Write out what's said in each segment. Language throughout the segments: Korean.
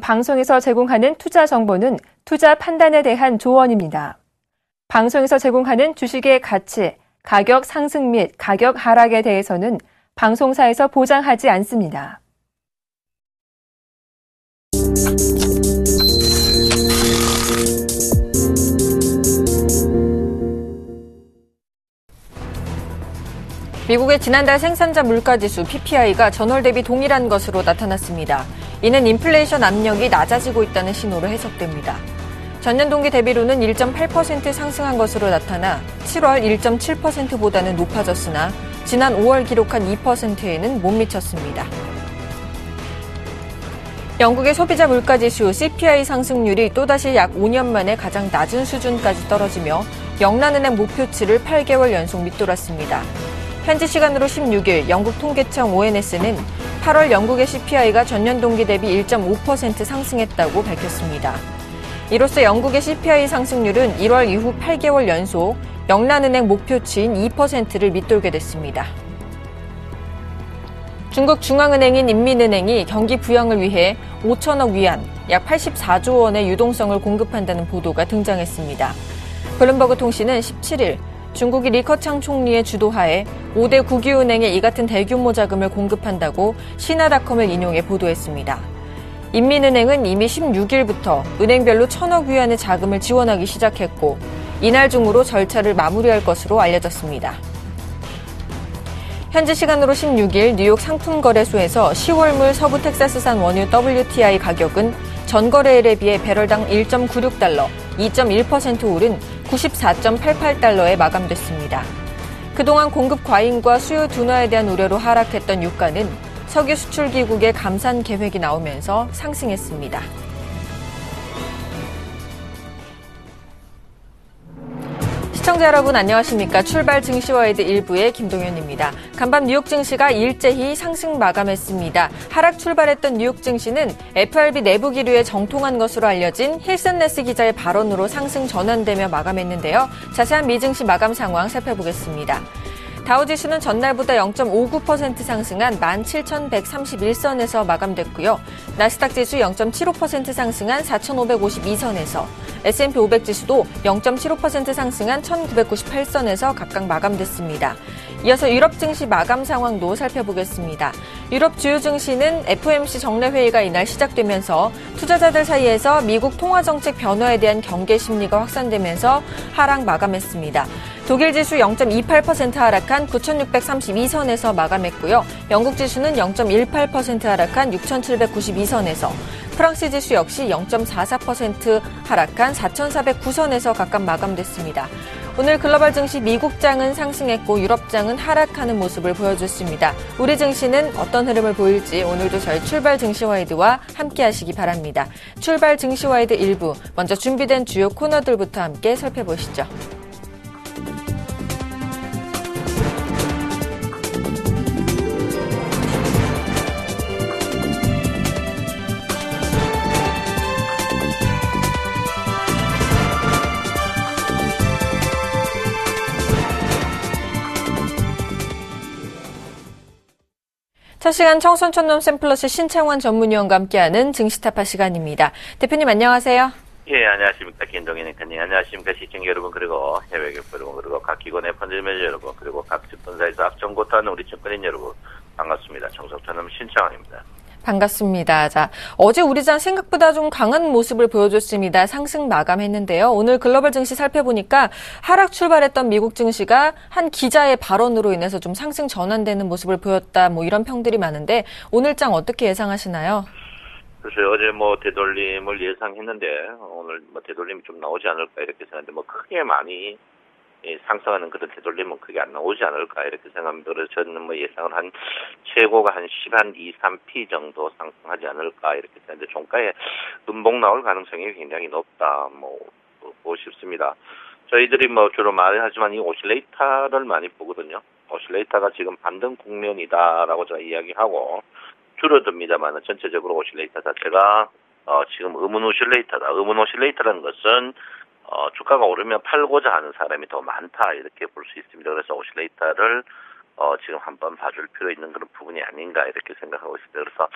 방송에서 제공하는 투자 정보는 투자 판단에 대한 조언입니다. 방송에서 제공하는 주식의 가치, 가격 상승 및 가격 하락에 대해서는 방송사에서 보장하지 않습니다. 미국의 지난달 생산자 물가지수 PPI가 전월 대비 동일한 것으로 나타났습니다. 이는 인플레이션 압력이 낮아지고 있다는 신호로 해석됩니다. 전년 동기 대비로는 1.8% 상승한 것으로 나타나 7월 1.7%보다는 높아졌으나 지난 5월 기록한 2%에는 못 미쳤습니다. 영국의 소비자 물가지수 CPI 상승률이 또다시 약 5년 만에 가장 낮은 수준까지 떨어지며 영란은행 목표치를 8개월 연속 밑돌았습니다. 현지 시간으로 16일 영국 통계청 ONS는 8월 영국의 CPI가 전년 동기 대비 1.5% 상승했다고 밝혔습니다. 이로써 영국의 CPI 상승률은 1월 이후 8개월 연속 영란은행 목표치인 2%를 밑돌게 됐습니다. 중국 중앙은행인 인민은행이 경기 부양을 위해 5천억 위안, 약 84조 원의 유동성을 공급한다는 보도가 등장했습니다. 블룸버그 통신은 17일 중국이 리커창 총리의 주도하에 5대 국유은행에 이 같은 대규모 자금을 공급한다고 신화닷컴을 인용해 보도했습니다. 인민은행은 이미 16일부터 은행별로 1,000억 위안의 자금을 지원하기 시작했고 이날 중으로 절차를 마무리할 것으로 알려졌습니다. 현지 시간으로 16일 뉴욕 상품거래소에서 10월물 서부 텍사스산 원유 WTI 가격은 전거래일에 비해 배럴당 1.96달러, 2.1% 오른 94.88달러에 마감됐습니다. 그동안 공급 과잉과 수요 둔화에 대한 우려로 하락했던 유가는 석유 수출 기국의 감산 계획이 나오면서 상승했습니다. 시청자 여러분 안녕하십니까. 출발 증시와이드 1부의 김동현입니다. 간밤 뉴욕 증시가 일제히 상승 마감했습니다. 하락 출발했던 뉴욕 증시는 FRB 내부 기류에 정통한 것으로 알려진 힐슨 레스 기자의 발언으로 상승 전환되며 마감했는데요. 자세한 미증시 마감 상황 살펴보겠습니다. 다우지수는 전날보다 0.59% 상승한 17,131선에서 마감됐고요. 나스닥 지수 0.75% 상승한 4,552선에서 S&P 500 지수도 0.75% 상승한 1,998선에서 각각 마감됐습니다. 이어서 유럽 증시 마감 상황도 살펴보겠습니다. 유럽 주요 증시는 FOMC 정례회의가 이날 시작되면서 투자자들 사이에서 미국 통화정책 변화에 대한 경계 심리가 확산되면서 하락 마감했습니다. 독일 지수 0.28% 하락한 9,632선에서 마감했고요. 영국 지수는 0.18% 하락한 6,792선에서 프랑스 지수 역시 0.44% 하락한 4,409선에서 각각 마감됐습니다. 오늘 글로벌 증시 미국장은 상승했고 유럽장은 하락하는 모습을 보여줬습니다. 우리 증시는 어떤 흐름을 보일지 오늘도 저희 출발 증시와이드와 함께 하시기 바랍니다. 출발 증시와이드 1부, 먼저 준비된 주요 코너들부터 함께 살펴보시죠. 첫 시간 청손촌놈 샘플러스 신창원 전문위원과 함께하는 증시타파 시간입니다. 대표님 안녕하세요. 예, 안녕하십니까. 김동현 앵커님. 안녕하십니까. 시청자 여러분, 그리고 해외 기업 여러분, 그리고 각 기관의 펀드 매니저 여러분, 그리고 각 증권사에서 앞전고타하는 우리 증권인 여러분, 반갑습니다. 청손촌놈 신창원입니다. 반갑습니다. 자, 어제 우리장 생각보다 좀 강한 모습을 보여줬습니다. 상승 마감했는데요. 오늘 글로벌 증시 살펴보니까 하락 출발했던 미국 증시가 한 기자의 발언으로 인해서 좀 상승 전환되는 모습을 보였다. 이런 평들이 많은데 오늘 장 어떻게 예상하시나요? 글쎄요, 어제 되돌림을 예상했는데 오늘 되돌림이 좀 나오지 않을까 이렇게 생각했는데 크게 많이 상승하는 그런 되돌림은 크게 안 나오지 않을까 이렇게 생각합니다. 그래서 저는 예상을 한 최고가 한 2, 3p 정도 상승하지 않을까 이렇게 생각하는데 종가에 음봉 나올 가능성이 굉장히 높다 보고 싶습니다. 저희들이 주로 말하지만 이 오실레이터를 많이 보거든요. 오실레이터가 지금 반등 국면이다라고 제가 이야기하고 줄어듭니다만 전체적으로 오실레이터 자체가 지금 의문 오실레이터다. 의문 오실레이터라는 것은 주가가 오르면 팔고자 하는 사람이 더 많다 이렇게 볼 수 있습니다. 그래서 오실레이터를 지금 한번 봐줄 필요 있는 그런 부분이 아닌가 이렇게 생각하고 있습니다. 그래서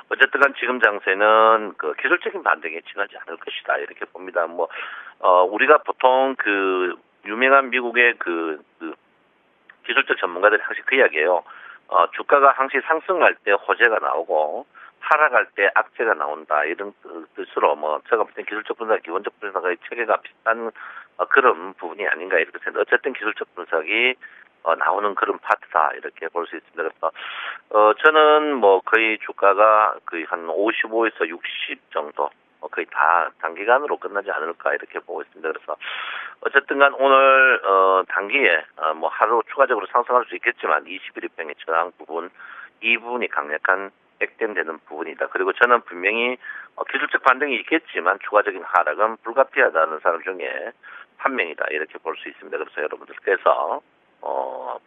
어쨌든 간 지금 장세는 그 기술적인 반등에 지나지 않을 것이다 이렇게 봅니다. 우리가 보통 그 유명한 미국의 그 기술적 전문가들이 항상 그 이야기예요. 주가가 항상 상승할 때 호재가 나오고 하락할 때 악재가 나온다 이런 뜻으로 제가 볼 땐 기술적 분석, 기본적 분석의 체계가 비슷한 그런 부분이 아닌가 이렇게 생각합니다. 어쨌든 기술적 분석이 나오는 그런 파트다 이렇게 볼 수 있습니다. 그래서 저는 거의 주가가 거의 한 55에서 60 정도 거의 다 단기간으로 끝나지 않을까 이렇게 보고 있습니다. 그래서 어쨌든간 오늘 단기에 하루 추가적으로 상승할 수 있겠지만 21일평의 저항 부분 이 부분이 강력한 액땜되는 부분이다. 그리고 저는 분명히 기술적 반등이 있겠지만 추가적인 하락은 불가피하다는 사람 중에 한 명이다 이렇게 볼 수 있습니다. 그래서 여러분들께서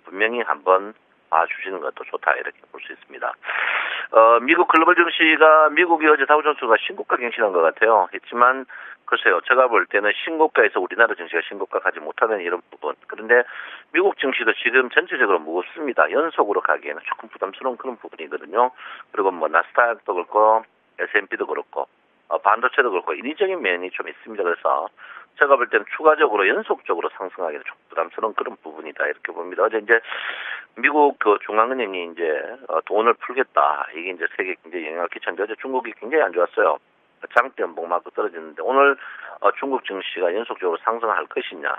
분명히 한번 봐주시는 것도 좋다 이렇게 볼 수 있습니다. 미국 글로벌 증시가 미국이 어제 다우존스가 신고가 갱신한 것 같아요. 했지만 글쎄요, 제가 볼 때는 신고가에서 우리나라 증시가 신고가 가지 못하는 이런 부분. 그런데 미국 증시도 지금 전체적으로 무겁습니다. 연속으로 가기에는 조금 부담스러운 그런 부분이거든요. 그리고 나스닥도 그렇고 S&P도 그렇고 반도체도 그렇고 인위적인 면이 좀 있습니다. 그래서 제가 볼 때는 추가적으로 연속적으로 상승하기는 좀 부담스러운 그런 부분이다 이렇게 봅니다. 어제 이제 미국 그 중앙은행이 이제 돈을 풀겠다 이게 이제 세계 경제에 영향을 끼쳤는데 어제 중국이 굉장히 안 좋았어요. 장대 연봉 맞고 떨어지는데 오늘 중국 증시가 연속적으로 상승할 것이냐.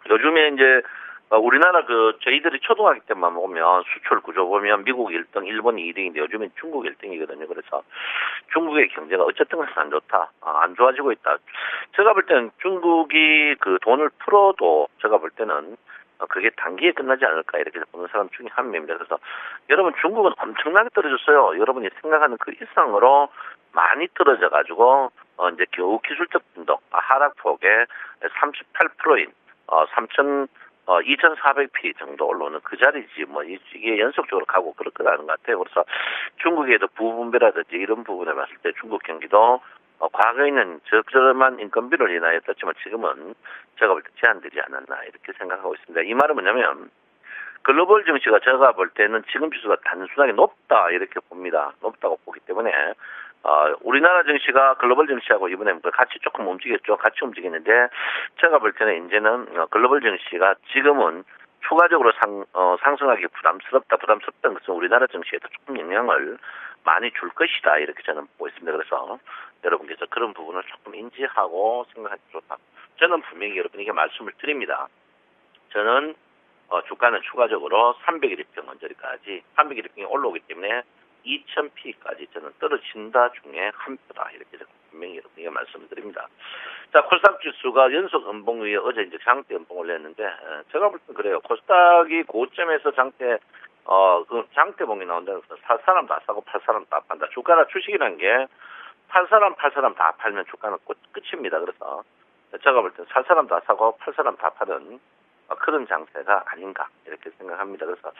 요즘에 이제 우리나라 저희들이 초등학교 때만 보면 수출 구조 보면 미국 1등, 일본이 2등인데 요즘엔 중국 1등이거든요. 그래서 중국의 경제가 어쨌든 간에 안 좋다. 안 좋아지고 있다. 제가 볼 때는 중국이 그 돈을 풀어도 제가 볼 때는 그게 단기에 끝나지 않을까 이렇게 보는 사람 중에 한 명입니다. 그래서 여러분 중국은 엄청나게 떨어졌어요. 여러분이 생각하는 그 이상으로 많이 떨어져 가지고 이제 겨우 기술적 분석 하락폭의 38%인 2,400p 정도 올라오는 그 자리지 이게 연속적으로 가고 그럴 거라는 것 같아요. 그래서 중국에도 부분배라든지 이런 부분에 봤을 때 중국 경기도 과거에는 적절한 인건비를 인하여 떴지만 지금은 제가 볼 때 제한되지 않았나 이렇게 생각하고 있습니다. 이 말은 뭐냐면 글로벌 증시가 제가 볼 때는 지금 지수가 단순하게 높다 이렇게 봅니다. 높다고 보기 때문에 우리나라 증시가 글로벌 증시하고 이번에 같이 조금 움직였죠. 같이 움직이는데 제가 볼 때는 이제는 글로벌 증시가 지금은 추가적으로 상승하기 부담스럽다는 것은 우리나라 증시에도 조금 영향을 많이 줄 것이다 이렇게 저는 보고 있습니다. 그래서 여러분께서 그런 부분을 조금 인지하고 생각하기 좋다. 저는 분명히 여러분에게 말씀을 드립니다. 저는 주가는 추가적으로 300일평 언저리까지 300일평이 올라오기 때문에 2000p까지 저는 떨어진다 중에 한 표다 이렇게 분명히 여러분에게 말씀을 드립니다. 자, 코스닥 지수가 연속 음봉 위에 어제 이제 장대 음봉을 냈는데 제가 볼 땐 그래요. 코스닥이 고점에서 장대 그 장대봉이 나온다고 해서 살 사람 다 사고 팔 사람 다 판다. 주가나 주식이라는 게 팔 사람 다 팔면 주가는 끝입니다. 그래서 제가 볼 땐 살 사람 다 사고 팔 사람 다 파는 그런 장세가 아닌가 이렇게 생각합니다. 그래서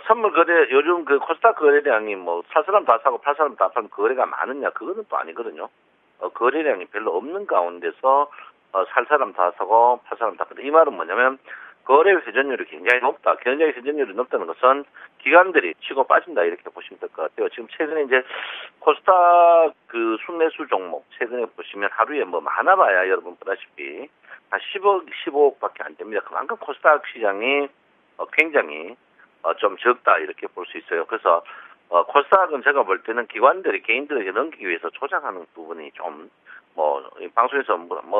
선물 거래 요즘 그 코스닥 거래량이 살 사람 다 사고 팔 사람 다 파는 거래가 많으냐 그거는 또 아니거든요. 거래량이 별로 없는 가운데서 살 사람 다 사고 팔 사람 다 판다. 이 말은 뭐냐면 거래 회전율이 굉장히 높다. 굉장히 회전율이 높다는 것은 기관들이 치고 빠진다 이렇게 보시면 될 것 같아요. 지금 최근에 이제 코스닥 그 순매수 종목 최근에 보시면 하루에 많아봐야 여러분 보다시피 한 10억, 15억밖에 안 됩니다. 그만큼 코스닥 시장이 굉장히 좀 적다 이렇게 볼 수 있어요. 그래서 코스닥은 제가 볼 때는 기관들이 개인들에게 넘기기 위해서 조작하는 부분이 좀 방송에서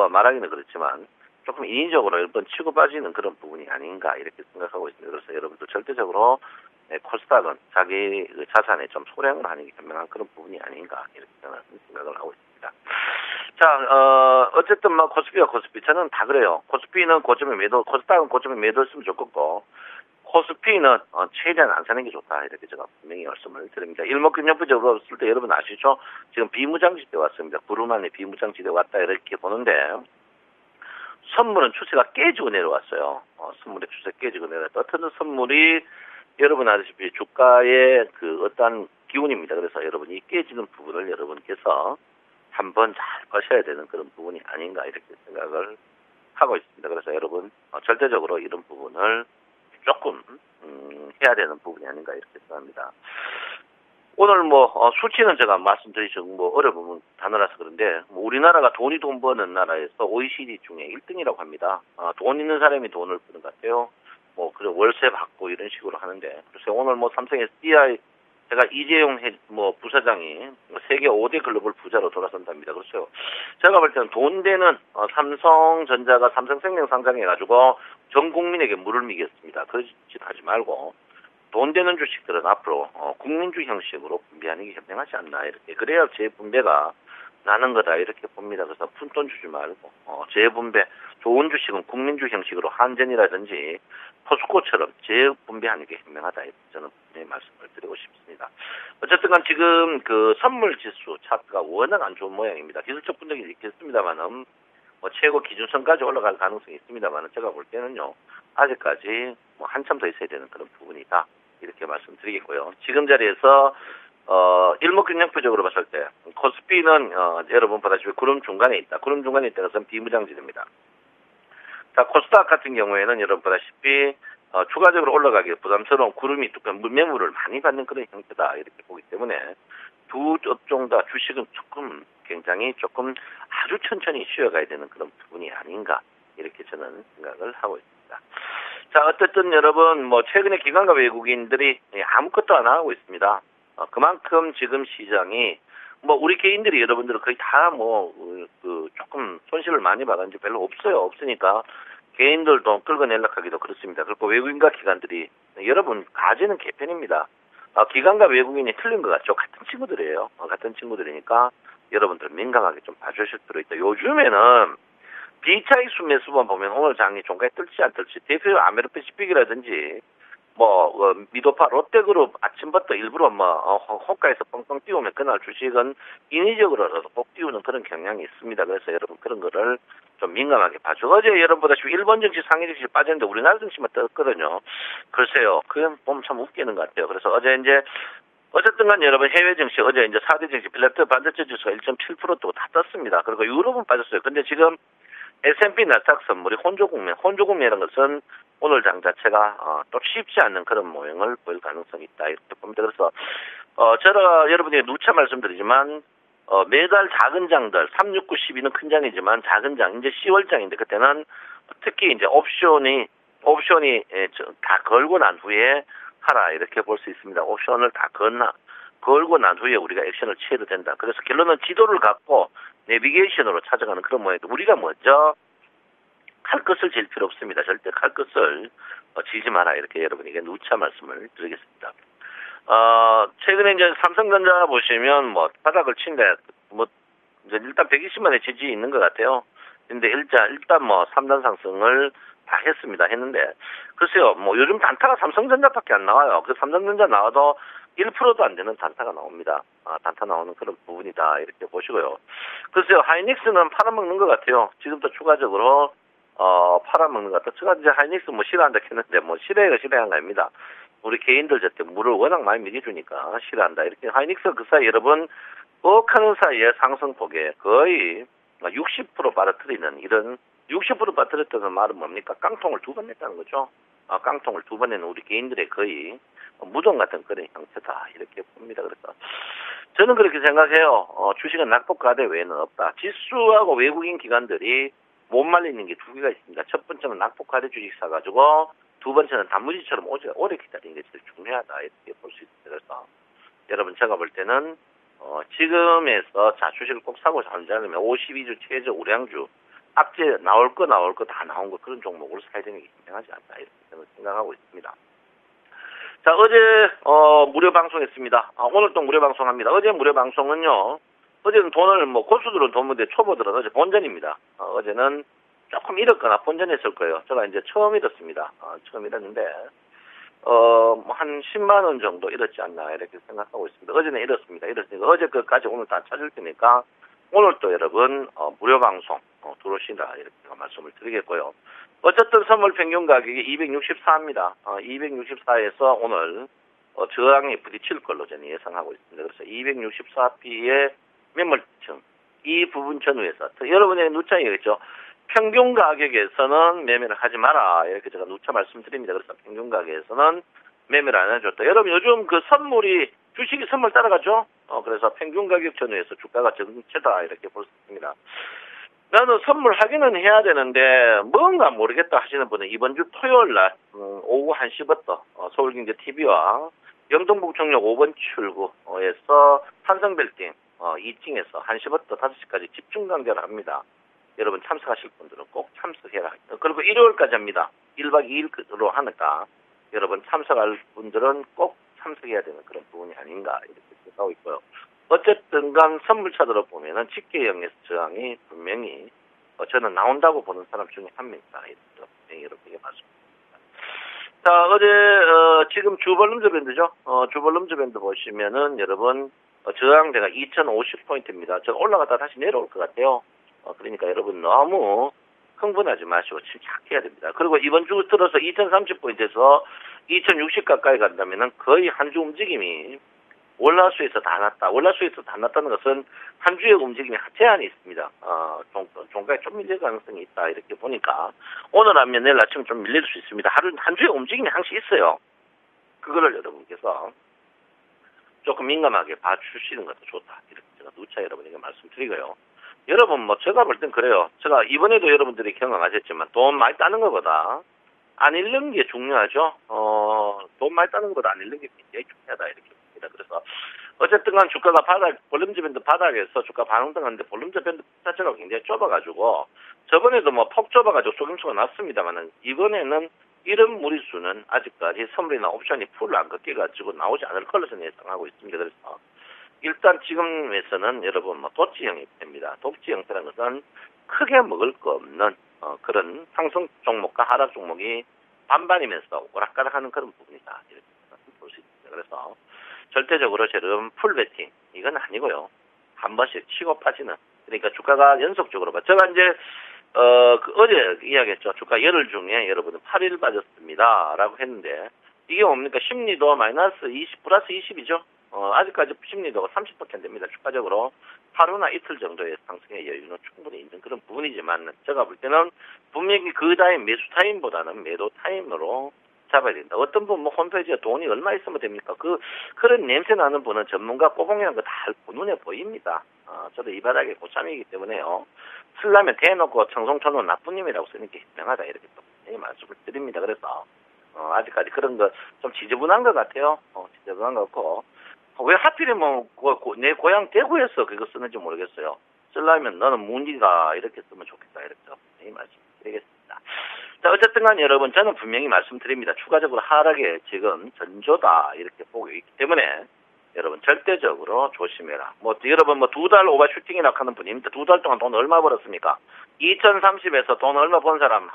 말하기는 그렇지만 조금 인위적으로 일본 치고 빠지는 그런 부분이 아닌가 이렇게 생각하고 있습니다. 그래서 여러분들 절대적으로 코스닥은 자기 자산에 좀 소량을 하는 게 현명한 그런 부분이 아닌가 이렇게 생각을 하고 있습니다. 자, 어쨌든 코스피와 코스피 저는 다 그래요. 코스피는 고점에 매도, 코스닥은 고점에 매도했으면 좋겠고 코스피는 최대한 안 사는 게 좋다 이렇게 제가 분명히 말씀을 드립니다. 일목균형부적 없을 때 여러분 아시죠? 지금 비무장지대 왔습니다. 구름 안에 비무장지대 왔다 이렇게 보는데 선물은 추세가 깨지고 내려왔어요. 선물의 추세 깨지고 내려왔다. 어떤 선물이 여러분 아시다시피 주가의 그 어떠한 기운입니다. 그래서 여러분이 깨지는 부분을 여러분께서 한번 잘 보셔야 되는 그런 부분이 아닌가 이렇게 생각을 하고 있습니다. 그래서 여러분 절대적으로 이런 부분을 조금 해야 되는 부분이 아닌가 이렇게 생각합니다. 오늘 수치는 제가 말씀드리죠. 어려운 단어라서 그런데, 우리나라가 돈이 돈 버는 나라에서 OECD 중에 1등이라고 합니다. 돈 있는 사람이 돈을 버는 것 같아요. 그래, 월세 받고 이런 식으로 하는데. 그래서 오늘 삼성 SDI, 제가 이재용 부사장이 세계 5대 글로벌 부자로 돌아선답니다. 그렇죠. 제가 볼 때는 돈 되는, 삼성전자가 삼성생명 상장해가지고 전 국민에게 물을 미겠습니다. 그런 짓 하지 말고. 돈 되는 주식들은 앞으로 국민주 형식으로 분배하는 게 현명하지 않나 이렇게 그래야 재분배가 나는 거다 이렇게 봅니다. 그래서 푼돈 주지 말고 재분배 좋은 주식은 국민주 형식으로 한전이라든지 포스코처럼 재분배하는 게 현명하다 이렇게 저는 분명히 말씀을 드리고 싶습니다. 어쨌든간 지금 그 선물지수 차트가 워낙 안 좋은 모양입니다. 기술적 분석이 있겠습니다만은 최고 기준선까지 올라갈 가능성이 있습니다만은 제가 볼 때는요 아직까지 한참 더 있어야 되는 그런 부분이다. 이렇게 말씀드리겠고요. 지금 자리에서 일목균형표적으로 봤을 때 코스피는 여러분 보다시피 구름 중간에 있다. 구름 중간에 있다는 것은 비무장지대입니다. 자, 코스닥 같은 경우에는 여러분 보다시피 추가적으로 올라가기 부담스러운 구름이 뚜껑 매물을 많이 받는 그런 형태다. 이렇게 보기 때문에 두 업종 다 주식은 굉장히 조금 아주 천천히 쉬어가야 되는 그런 부분이 아닌가. 이렇게 저는 생각을 하고 있습니다. 자, 어쨌든 여러분, 최근에 기관과 외국인들이 아무것도 안 하고 있습니다. 그만큼 지금 시장이, 우리 개인들이 여러분들은 거의 다 조금 손실을 많이 받았는지 별로 없어요. 없으니까 개인들도 끌고 내려가기도 그렇습니다. 그리고 외국인과 기관들이, 여러분, 가지는 개편입니다. 기관과 외국인이 틀린 것 같죠? 같은 친구들이에요. 같은 친구들이니까 여러분들 민감하게 좀 봐주실 필요 있다. 요즘에는 비차익수 매수만 보면 오늘 장이 종가에 뜰지 안 뜰지 대표 아메리카시픽이라든지 미도파 롯데그룹 아침부터 일부러 호가에서 뻥뻥 띄우면 그날 주식은 인위적으로라도 꼭 띄우는 그런 경향이 있습니다. 그래서 여러분 그런 거를 좀 민감하게 봐줘. 어제 여러분보다시피 일본 증시 상해 증시 빠졌는데 우리나라 증시만 떴거든요. 글쎄요. 그건 보면 참 웃기는 것 같아요. 그래서 어제 어쨌든 간 여러분 해외 증시 어제 4대 증시 필라트 반도체 지수가 1.7% 다 떴습니다. 그리고 유럽은 빠졌어요. 근데 지금 S&P 나스닥 선물이 혼조국면이라는 것은 오늘 장 자체가 또 쉽지 않는 그런 모형을 보일 가능성이 있다 이렇게 봅니다. 그래서 제가 여러분에게 누차 말씀드리지만 매달 작은 장들 3, 6, 9, 12는 큰 장이지만 작은 장 이제 10월 장인데 그때는 특히 이제 옵션이 다 걸고 난 후에 하라 이렇게 볼 수 있습니다. 옵션을 다 걸고 난 후에 우리가 액션을 취해도 된다. 그래서 결론은 지도를 갖고 내비게이션으로 찾아가는 그런 모양인데 우리가 먼저 칼 끝을 질 필요 없습니다. 절대 칼 끝을 지지 마라 이렇게 여러분에게 누차 말씀을 드리겠습니다. 최근에 이제 삼성전자 보시면 바닥을 친데 이제 일단 120만의 지지 있는 것 같아요. 근데 일단 3단 상승을 다 했는데 글쎄요 요즘 단타가 삼성전자밖에 안 나와요. 그 삼성전자 나와도 1%도 안 되는 단타가 나옵니다. 단타 나오는 그런 부분이다 이렇게 보시고요. 글쎄요 하이닉스는 팔아먹는 것 같아요. 지금도 추가적으로 팔아먹는 것 같아요. 제가 이제 하이닉스 싫어한다 했는데 싫어한 거 아닙니다. 우리 개인들 저때 물을 워낙 많이 먹여주니까 싫어한다 이렇게 하이닉스 그 사이 여러분 하는 사이에 상승폭에 거의 60% 빠뜨리는 이런 60% 빠뜨렸다는 말은 뭡니까? 깡통을 2번 냈다는 거죠. 깡통을 2번 내는 우리 개인들의 거의 무덤 같은 그런 형태다 이렇게 봅니다. 그래서 저는 그렇게 생각해요. 주식은 낙폭과대 외에는 없다. 지수하고 외국인 기관들이 못 말리는 게 2개가 있습니다. 첫 번째는 낙폭과대 주식 사가지고 두 번째는 단무지처럼 오래 기다리는 게 제일 중요하다 이렇게 볼 수 있습니다. 그래서 여러분 제가 볼 때는 지금에서 주식을 꼭 사고 자지 않으면 52주 최저 우량주 악재 나올 거 다 나온 거 그런 종목으로 사야 되는 게 현명하지 않다 이렇게 저는 생각하고 있습니다. 자 어제 무료 방송했습니다. 오늘 또 무료 방송합니다. 어제 무료 방송은요. 어제는 돈을 고수들은 돈 문제 초보들은 어제 본전입니다. 어제는 조금 잃었거나 본전했을 거예요. 제가 이제 처음 잃었습니다. 처음 잃었는데 한 10만 원 정도 잃었지 않나 이렇게 생각하고 있습니다. 어제는 잃었습니다. 어제 것까지 오늘 다 찾을 테니까 오늘 또 여러분 무료 방송 들어오시라 이렇게 말씀을 드리겠고요. 어쨌든 선물 평균 가격이 264입니다. 264에서 오늘 저항에 부딪힐 걸로 저는 예상하고 있습니다. 그래서 264P의 매물층 이 부분 전후에서 여러분의 누차 얘기했죠. 평균 가격에서는 매매를 하지 마라. 이렇게 제가 누차 말씀드립니다. 그래서 평균 가격에서는 매매를 안 해줬다. 여러분 요즘 그 선물이 주식이 선물 따라가죠. 그래서 평균 가격 전후에서 주가가 정체다 이렇게 볼 수 있습니다. 나는 선물하기는 해야 되는데 뭔가 모르겠다 하시는 분은 이번 주 토요일 날 오후 1시부터 서울경제TV와 영등포구청역 5번 출구에서 삼성빌딩 2층에서 1시부터 5시까지 집중 강좌를 합니다. 여러분 참석하실 분들은 꼭 참석해라. 그리고 일요일까지 합니다. 1박 2일로 하니까 여러분 참석할 분들은 꼭 참석해야 되는 그런 부분이 아닌가 이렇게 생각하고 있고요. 어쨌든 간 선물차들을 보면은 집계형의 저항이 분명히 저는 나온다고 보는 사람 중에 한 명이다. 이렇게 맞습니다. 자, 어제 지금 주볼룸즈 밴드죠. 주볼룸즈 밴드 보시면은 여러분 저항대가 2050포인트입니다. 저 올라갔다 다시 내려올 것 같아요. 그러니까 여러분 너무 흥분하지 마시고 침착해야 됩니다. 그리고 이번 주 들어서 2030포인트에서 2060 가까이 간다면은 거의 한 주 움직임이 월화수에서 다 났다. 월화수에서 다 났다는 것은 한 주의 움직임에 제한이 있습니다. 종가에 좀 밀릴 가능성이 있다. 이렇게 보니까 오늘 하면 내일 아침 좀 밀릴 수 있습니다. 한 주의 움직임이 항상 있어요. 그거를 여러분께서 조금 민감하게 봐주시는 것도 좋다. 이렇게 제가 누차 여러분에게 말씀드리고요. 여러분 뭐 제가 볼 땐 그래요. 제가 이번에도 여러분들이 경험하셨지만 돈 많이 따는 것보다 안 잃는 게 중요하죠. 돈 많이 따는 것보다 안 잃는 게 굉장히 중요하다. 이렇게 봅니다. 그래서 어쨌든 간 주가가 볼륨즈 밴드 바닥에서 주가 반응등하는데 볼륨즈 밴드 자체가 굉장히 좁아가지고 저번에도 뭐 폭 좁아가지고 속임수가 났습니다만은 이번에는 이런 무리수는 아직까지 선물이나 옵션이 풀을 안 꺾여가지고 나오지 않을 걸로 저는 예상하고 있습니다. 그래서 일단 지금에서는 여러분 뭐 도치 형태입니다. 도치 형태라는 것은 크게 먹을 거 없는 그런 상승 종목과 하락 종목이 반반이면서 오락가락하는 그런 부분이다. 이렇게 볼 수 있습니다. 그래서 절대적으로 지금 풀 베팅 이건 아니고요. 한 번씩 치고 빠지는 그러니까 주가가 연속적으로 제가 이제 어제 이야기했죠. 주가 열흘 중에 여러분은 8일 빠졌습니다라고 했는데 이게 뭡니까? 심리도 마이너스 20 플러스 20이죠. 아직까지 심리도가 30% 됩니다. 주가적으로 하루나 이틀 정도의 상승의 여유는 충분히 있는 그런 부분이지만 제가 볼 때는 분명히 그 타임 매수 타임보다는 매도 타임으로 잡아야 된다. 어떤 분 뭐 홈페이지에 돈이 얼마 있으면 됩니까? 그런 냄새 나는 분은 전문가 꼬봉이라는 거 다 눈에 보입니다. 저도 이 바닥에 고참이기 때문에요. 쓰려면 대놓고 청송천은 나쁜 놈이라고 쓰는 게 현명하다. 이렇게 또 말씀을 드립니다. 그래서 아직까지 그런 거 좀 지저분한 것 같아요. 지저분한 것 같고 왜 하필이면 내 고향 대구에서 그거 쓰는지 모르겠어요. 쓰려면 너는 문디가 이렇게 쓰면 좋겠다. 이렇게 이 말씀 드리겠습니다. 자, 어쨌든 간 여러분 저는 분명히 말씀드립니다. 추가적으로 하락에 지금 전조다 이렇게 보고 있기 때문에 여러분 절대적으로 조심해라. 여러분 두 달 오버슈팅이라고 하는 분입니다. 2달 동안 돈 얼마 벌었습니까? 2030에서 돈 얼마 번 사람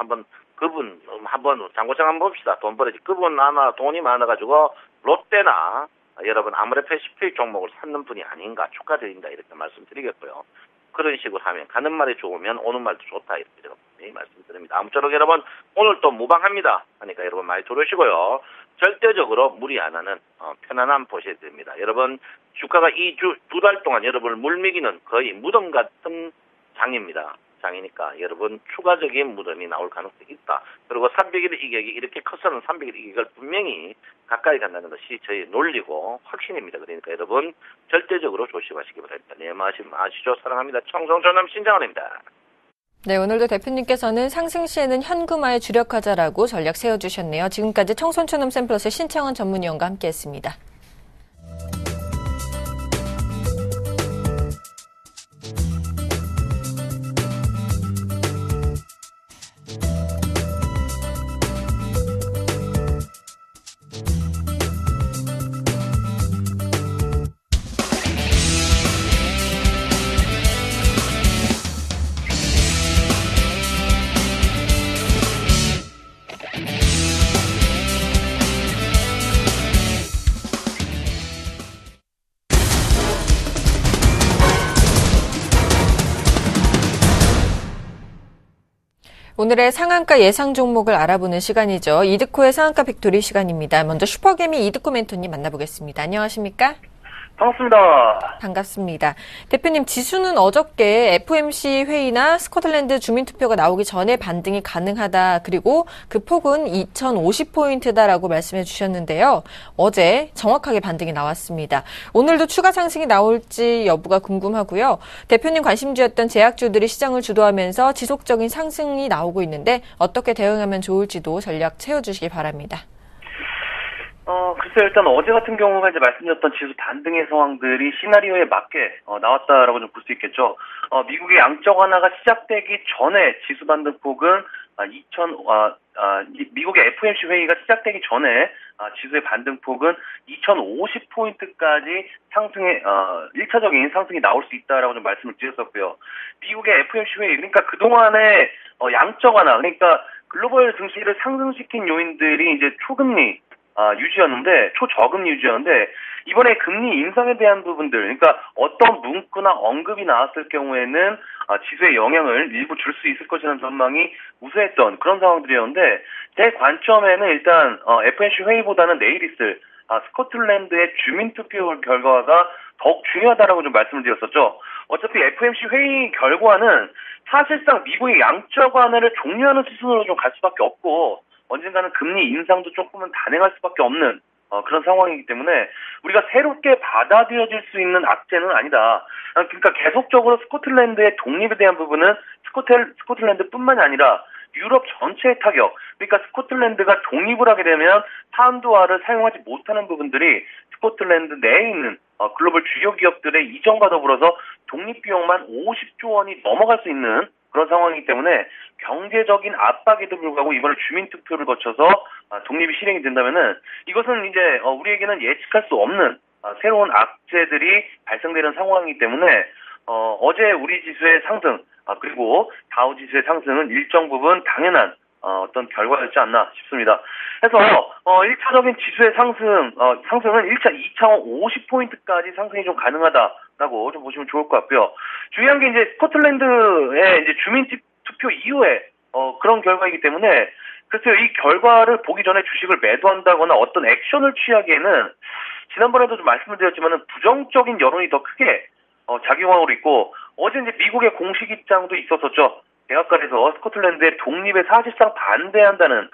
그분 한번 장고장 한번 봅시다. 돈 벌었지. 그분 아마 돈이 많아가지고 롯데나 여러분 아모레페시픽 종목을 찾는 분이 아닌가 축하드립니다. 이렇게 말씀드리겠고요. 그런 식으로 하면 가는 말이 좋으면 오는 말도 좋다. 이렇게 제가 말씀드립니다. 아무쪼록 여러분 오늘 또 무방합니다. 하니까 여러분 많이 들어오시고요. 절대적으로 무리 안 하는 편안함 보셔야 됩니다. 여러분 주가가 2달 동안 여러분을 물미기는 거의 무덤 같은 장입니다. 장이니까 여러분 추가적인 무덤이 나올 가능성이 있다. 그리고 300일 이격이 이렇게 커서는 300일 이격을 분명히 가까이 간다는 것이 저희 논리고 확신입니다. 그러니까 여러분 절대적으로 조심하시기 바랍니다. 네, 말씀 아시죠? 사랑합니다. 청송전남 신장원입니다. 네, 오늘도 대표님께서는 상승 시에는 현금화에 주력하자라고 전략 세워주셨네요. 지금까지 청송촌놈 샘플러스의 신창원 전문위원과 함께했습니다. 오늘의 상한가 예상 종목을 알아보는 시간이죠. 이드코의 상한가 빅토리 시간입니다. 먼저 슈퍼개미 이드코 멘토님 만나보겠습니다. 안녕하십니까? 반갑습니다. 반갑습니다. 대표님, 지수는 어저께 FOMC 회의나 스코틀랜드 주민투표가 나오기 전에 반등이 가능하다. 그리고 그 폭은 2050포인트다라고 말씀해 주셨는데요. 어제 정확하게 반등이 나왔습니다. 오늘도 추가 상승이 나올지 여부가 궁금하고요. 대표님 관심주였던 제약주들이 시장을 주도하면서 지속적인 상승이 나오고 있는데 어떻게 대응하면 좋을지도 전략 채워주시기 바랍니다. 글쎄요, 일단 어제 같은 경우가 이제 말씀드렸던 지수 반등의 상황들이 시나리오에 맞게 나왔다라고 좀 볼 수 있겠죠. 미국의 양적 완화가 시작되기 전에 지수 반등폭은 미국의 FOMC 회의가 시작되기 전에 지수의 반등폭은 2050포인트까지 상승의 1차적인 상승이 나올 수 있다라고 좀 말씀을 드렸었고요. 미국의 FOMC 회의, 그러니까 그동안에 양적 완화, 그러니까 글로벌 증시를 상승시킨 요인들이 이제 초금리 초저금리 유지였는데, 이번에 금리 인상에 대한 부분들, 그러니까 어떤 문구나 언급이 나왔을 경우에는 지수에 영향을 일부 줄 수 있을 것이라는 전망이 우세했던 그런 상황들이었는데, 제 관점에는 일단 FOMC 회의보다는 내일 있을 스코틀랜드의 주민투표 결과가 더욱 중요하다라고 좀 말씀을 드렸었죠. 어차피 FOMC 회의 결과는 사실상 미국의 양적 완화를 종료하는 수순으로 좀 갈 수밖에 없고, 언젠가는 금리 인상도 조금은 단행할 수밖에 없는 그런 상황이기 때문에 우리가 새롭게 받아들여질 수 있는 악재는 아니다. 그러니까 계속적으로 스코틀랜드의 독립에 대한 부분은 스코틀랜드뿐만이 아니라 유럽 전체의 타격, 그러니까 스코틀랜드가 독립을 하게 되면 파운드화를 사용하지 못하는 부분들이 스코틀랜드 내에 있는 글로벌 주요 기업들의 이전과 더불어서 독립비용만 50조 원이 넘어갈 수 있는 그런 상황이기 때문에 경제적인 압박에도 불구하고 이번에 주민투표를 거쳐서 독립이 실행이 된다면은 이것은 이제 우리에게는 예측할 수 없는 새로운 악재들이 발생되는 상황이기 때문에 어제 우리 지수의 상승 그리고 다우 지수의 상승은 일정 부분 당연한 어떤 결과였지 않나 싶습니다. 그래서 1차적인 지수의 상승은 2,050포인트까지 상승이 좀 가능하다라고 좀 보시면 좋을 것 같고요. 중요한 게 이제 스코틀랜드의 이제 주민 투표 이후에 그런 결과이기 때문에, 글쎄요, 이 결과를 보기 전에 주식을 매도한다거나 어떤 액션을 취하기에는 지난번에도 좀 말씀을 드렸지만은 부정적인 여론이 더 크게 작용하고 있고, 어제 이제 미국의 공식 입장도 있었었죠. 대학간에서 스코틀랜드의 독립에 사실상 반대한다는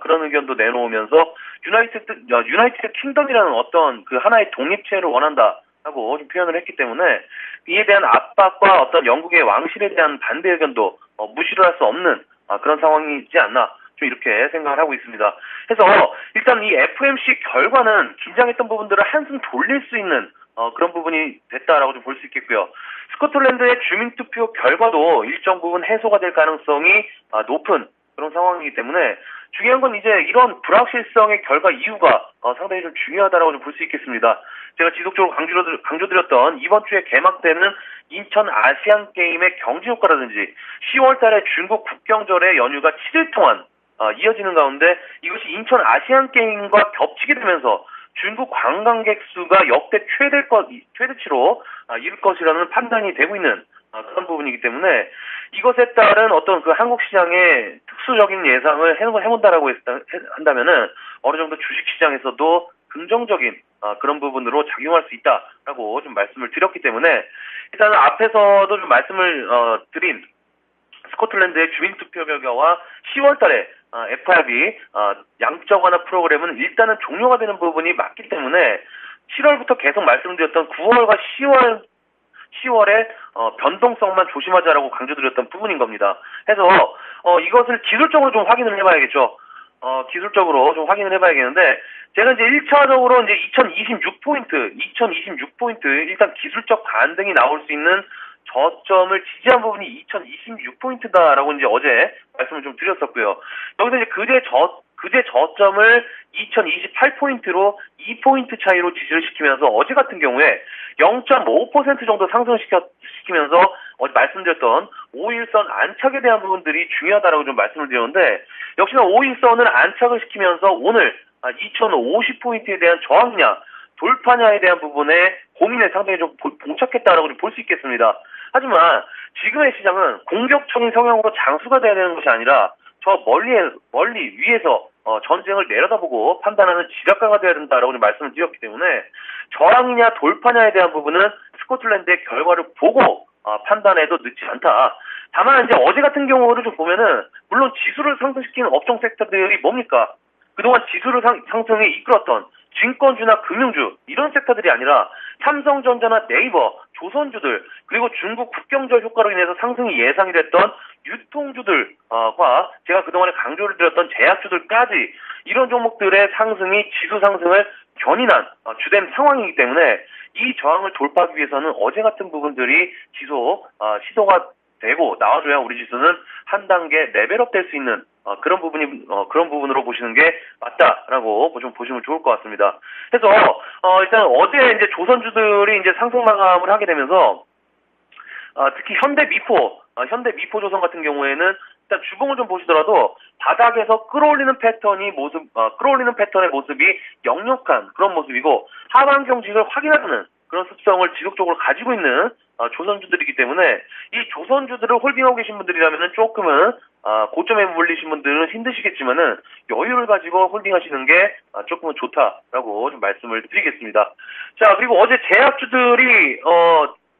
그런 의견도 내놓으면서 유나이티드 킹덤이라는 어떤 그 하나의 독립체를 원한다라고 좀 표현을 했기 때문에 이에 대한 압박과 어떤 영국의 왕실에 대한 반대 의견도 무시를 할 수 없는 그런 상황이지 않나 좀 이렇게 생각을 하고 있습니다. 그래서 일단 이 FOMC 결과는 긴장했던 부분들을 한숨 돌릴 수 있는 그런 부분이 됐다라고 좀 볼 수 있겠고요. 스코틀랜드의 주민투표 결과도 일정 부분 해소가 될 가능성이 높은 그런 상황이기 때문에 중요한 건 이제 이런 불확실성의 결과 이유가 상당히 좀 중요하다라고 좀 볼 수 있겠습니다. 제가 지속적으로 강조드렸던 이번 주에 개막되는 인천 아시안 게임의 경제 효과라든지 10월 달에 중국 국경절의 연휴가 7일 동안 이어지는 가운데 이것이 인천 아시안 게임과 겹치게 되면서 중국 관광객 수가 역대 최대치로 이룰 것이라는 판단이 되고 있는 그런 부분이기 때문에 이것에 따른 어떤 그 한국 시장의 특수적인 예상을 해본다라고 한다면은 어느 정도 주식 시장에서도 긍정적인 그런 부분으로 작용할 수 있다라고 좀 말씀을 드렸기 때문에 일단은 앞에서도 좀 말씀을 드린 스코틀랜드의 주민투표 결과와 10월 달에 FRB 양적 완화 프로그램은 일단은 종료가 되는 부분이 맞기 때문에 7월부터 계속 말씀드렸던 9월과 10월에 변동성만 조심하자라고 강조드렸던 부분인 겁니다. 해서 이것을 기술적으로 좀 확인을 해봐야겠죠. 기술적으로 좀 확인을 해봐야겠는데, 제가 이제 1차적으로 이제 2026포인트, 일단 기술적 반등이 나올 수 있는 저점을 지지한 부분이 2026포인트다라고 이제 어제 말씀을 좀 드렸었고요. 여기서 이제 그제 저점을 2028포인트로 2포인트 차이로 지지를 시키면서 어제 같은 경우에 0.5% 정도 상승시키면서 말씀드렸던 5일선 안착에 대한 부분들이 중요하다라고 좀 말씀을 드렸는데, 역시나 5일선을 안착을 시키면서 오늘 2050포인트에 대한 저항이냐 돌파냐에 대한 부분에 고민에 상당히 좀 봉착했다라고 좀 볼 수 있겠습니다. 하지만 지금의 시장은 공격적인 성향으로 장수가 돼야 되는 것이 아니라 저 멀리 위에서 전쟁을 내려다보고 판단하는 지략가가 돼야 된다라고 말씀을 드렸기 때문에 저항이냐 돌파냐에 대한 부분은 스코틀랜드의 결과를 보고 판단해도 늦지 않다. 다만 이제 어제 같은 경우를 좀 보면은 물론 지수를 상승시키는 업종 섹터들이 뭡니까? 그동안 지수를 상승에 이끌었던 증권주나 금융주 이런 섹터들이 아니라 삼성전자나 네이버, 조선주들 그리고 중국 국경절 효과로 인해서 상승이 예상이 됐던 유통주들과 제가 그동안에 강조를 드렸던 제약주들까지 이런 종목들의 상승이 지수 상승을 견인한 주된 상황이기 때문에 이 저항을 돌파하기 위해서는 어제 같은 부분들이 시도가 되고 나와줘야 우리 지수는 한 단계 레벨업 될 수 있는 그런 부분으로 보시는 게 맞다라고 좀 보시면 좋을 것 같습니다. 그래서 일단 어제 이제 조선주들이 이제 상승 마감을 하게 되면서 특히 현대미포조선 같은 경우에는 일단 주봉을 좀 보시더라도 바닥에서 끌어올리는 패턴의 모습이 역력한 그런 모습이고 하방 경직을 확인하는 그런 습성을 지속적으로 가지고 있는 조선주들이기 때문에 이 조선주들을 홀딩하고 계신 분들이라면은 조금은 고점에 물리신 분들은 힘드시겠지만은 여유를 가지고 홀딩하시는 게 조금은 좋다라고 좀 말씀을 드리겠습니다. 자, 그리고 어제 제약주들이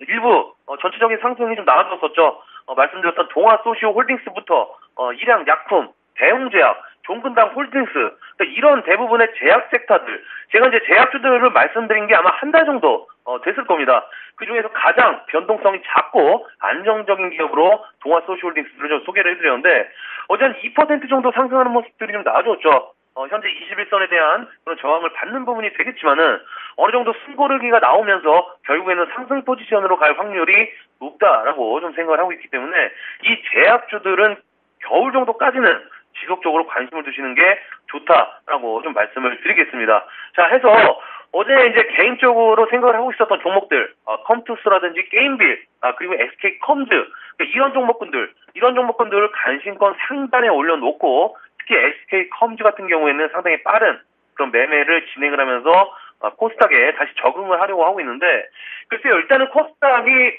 일부 전체적인 상승이 좀 나와줬었죠. 말씀드렸던 동아소시오홀딩스부터 일양약품, 대웅제약, 종근당 홀딩스 그러니까 이런 대부분의 제약 섹터들 제가 이제 제약주들을 말씀드린 게 아마 한 달 정도 됐을 겁니다. 그 중에서 가장 변동성이 작고 안정적인 기업으로 동아소시홀딩스를 좀 소개를 해드렸는데 어제 한 2% 정도 상승하는 모습들이 좀 나와줬죠. 현재 21선에 대한 그런 저항을 받는 부분이 되겠지만은 어느 정도 숨고르기가 나오면서 결국에는 상승 포지션으로 갈 확률이 높다라고 좀 생각을 하고 있기 때문에 이 제약주들은 겨울 정도까지는 지속적으로 관심을 두시는 게 좋다라고 좀 말씀을 드리겠습니다. 자, 해서 어제 이제 개인적으로 생각을 하고 있었던 종목들, 컴투스라든지 게임빌, 그리고 SK컴즈, 이런 종목군들을 관심권 상단에 올려놓고 특히 SK컴즈 같은 경우에는 상당히 빠른 그런 매매를 진행을 하면서 코스닥에 다시 적응을 하려고 하고 있는데 글쎄요, 일단은 코스닥이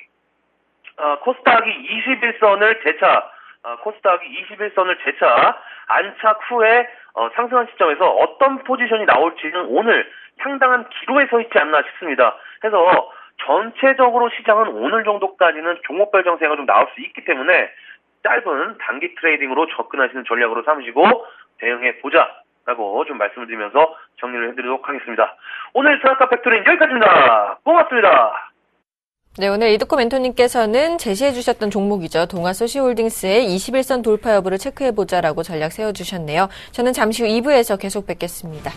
21선을 재차 안착 후에 상승한 시점에서 어떤 포지션이 나올지는 오늘 상당한 기로에 서 있지 않나 싶습니다. 그래서 전체적으로 시장은 오늘 정도까지는 종목별 정세가 좀 나올 수 있기 때문에 짧은 단기 트레이딩으로 접근하시는 전략으로 삼으시고 대응해 보자라고 좀 말씀을 드리면서 정리를 해드리도록 하겠습니다. 오늘 트라카 팩토리는 여기까지입니다. 고맙습니다. 네, 오늘 이드코 멘토님께서는 제시해 주셨던 종목이죠. 동아소시홀딩스의 21선 돌파 여부를 체크해보자라고 전략 세워주셨네요. 저는 잠시 후 2부에서 계속 뵙겠습니다.